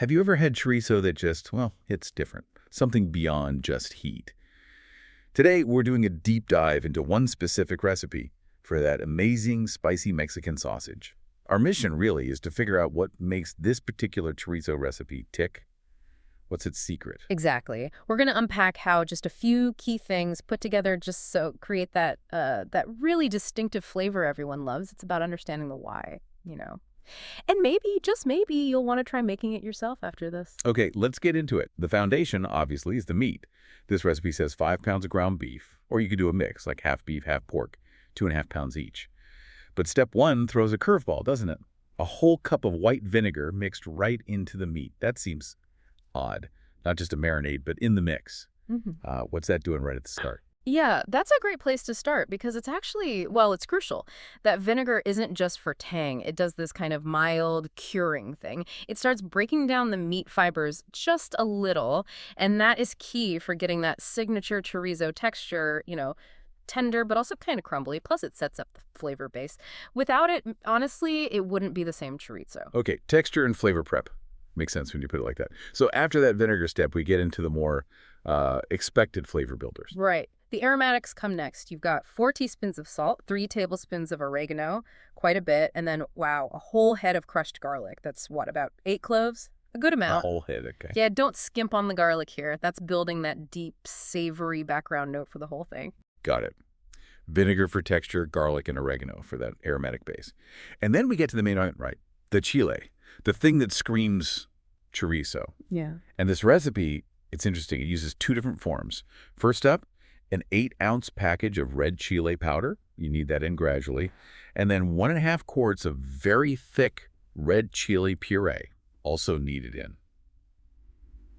Have you ever had chorizo that just, well, hits different? Something beyond just heat. Today, we're doing a deep dive into one specific recipe for that amazing spicy Mexican sausage. Our mission really is to figure out what makes this particular chorizo recipe tick. What's its secret? Exactly. We're going to unpack how just a few key things put together just so create that really distinctive flavor everyone loves. It's about understanding the why. And maybe, just maybe, you'll want to try making it yourself after this. Okay, let's get into it. The foundation, obviously, is the meat. This recipe says 5 pounds of ground beef, or you could do a mix, like half beef, half pork, 2.5 pounds each. But step one throws a curveball, doesn't it? A whole cup of white vinegar mixed right into the meat. That seems odd. Not just a marinade, but in the mix. What's that doing right at the start? Yeah, that's a great place to start because it's actually, well, it's crucial. That vinegar isn't just for tang. It does this kind of mild curing thing. It starts breaking down the meat fibers just a little, and that is key for getting that signature chorizo texture, tender but also kind of crumbly. Plus, it sets up the flavor base. Without it, honestly, it wouldn't be the same chorizo. Okay, texture and flavor prep. Makes sense when you put it like that. So after that vinegar step, we get into the more expected flavor builders. Right. The aromatics come next. You've got 4 teaspoons of salt, 3 tablespoons of oregano, quite a bit, and then, wow, a whole head of crushed garlic. That's what, about 8 cloves? A good A amount. whole head, okay. Yeah, don't skimp on the garlic here. That's building that deep, savory background note for the whole thing. Got it. Vinegar for texture, garlic and oregano for that aromatic base. And then we get to the main item, right? The chile, the thing that screams chorizo. Yeah. And this recipe, it's interesting. It uses 2 different forms. First up, an 8-ounce package of red chile powder. You need that in gradually. And then 1.5 quarts of very thick red chile puree, also needed in.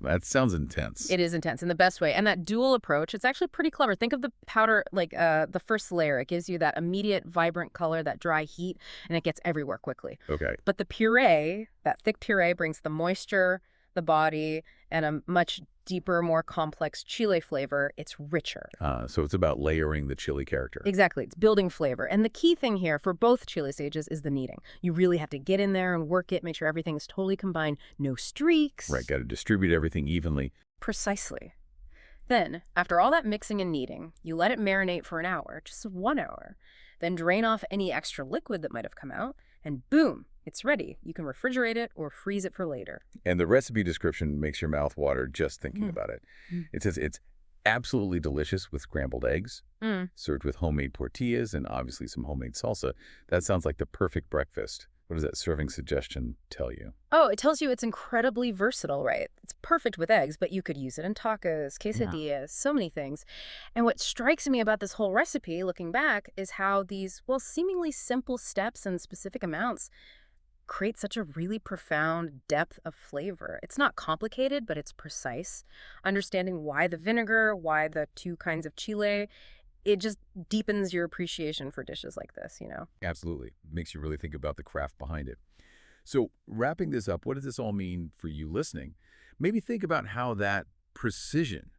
That sounds intense. It is intense in the best way. And that dual approach, it's actually pretty clever. Think of the powder like the first layer. It gives you that immediate, vibrant color, that dry heat, and it gets everywhere quickly. Okay. But the puree, that thick puree, brings the moisture, the body, and a much deeper, more complex chile flavor. It's richer. So it's about layering the chili character. Exactly. It's building flavor. And the key thing here for both chili stages is the kneading. You really have to get in there and work it, make sure everything is totally combined. No streaks. Right, got to distribute everything evenly. Precisely. Then, after all that mixing and kneading, you let it marinate for an hour, just 1 hour. Then drain off any extra liquid that might have come out, and boom, it's ready. You can refrigerate it or freeze it for later. And the recipe description makes your mouth water just thinking about it. It says it's absolutely delicious with scrambled eggs, served with homemade tortillas and obviously some homemade salsa. That sounds like the perfect breakfast. What does that serving suggestion tell you? Oh, it tells you it's incredibly versatile, right? It's perfect with eggs, but you could use it in tacos, quesadillas, so many things. And what strikes me about this whole recipe, looking back, is how these, well, seemingly simple steps and specific amounts create such a really profound depth of flavor. It's not complicated, but it's precise. Understanding why the vinegar, why the 2 kinds of chile, it just deepens your appreciation for dishes like this. Absolutely. Makes you really think about the craft behind it. So wrapping this up, what does this all mean for you listening? Maybe think about how that precision,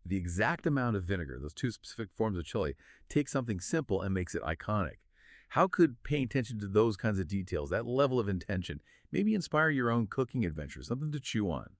the exact amount of vinegar, those 2 specific forms of chili, takes something simple and makes it iconic. How could paying attention to those kinds of details, that level of intention, maybe inspire your own cooking adventure, something to chew on?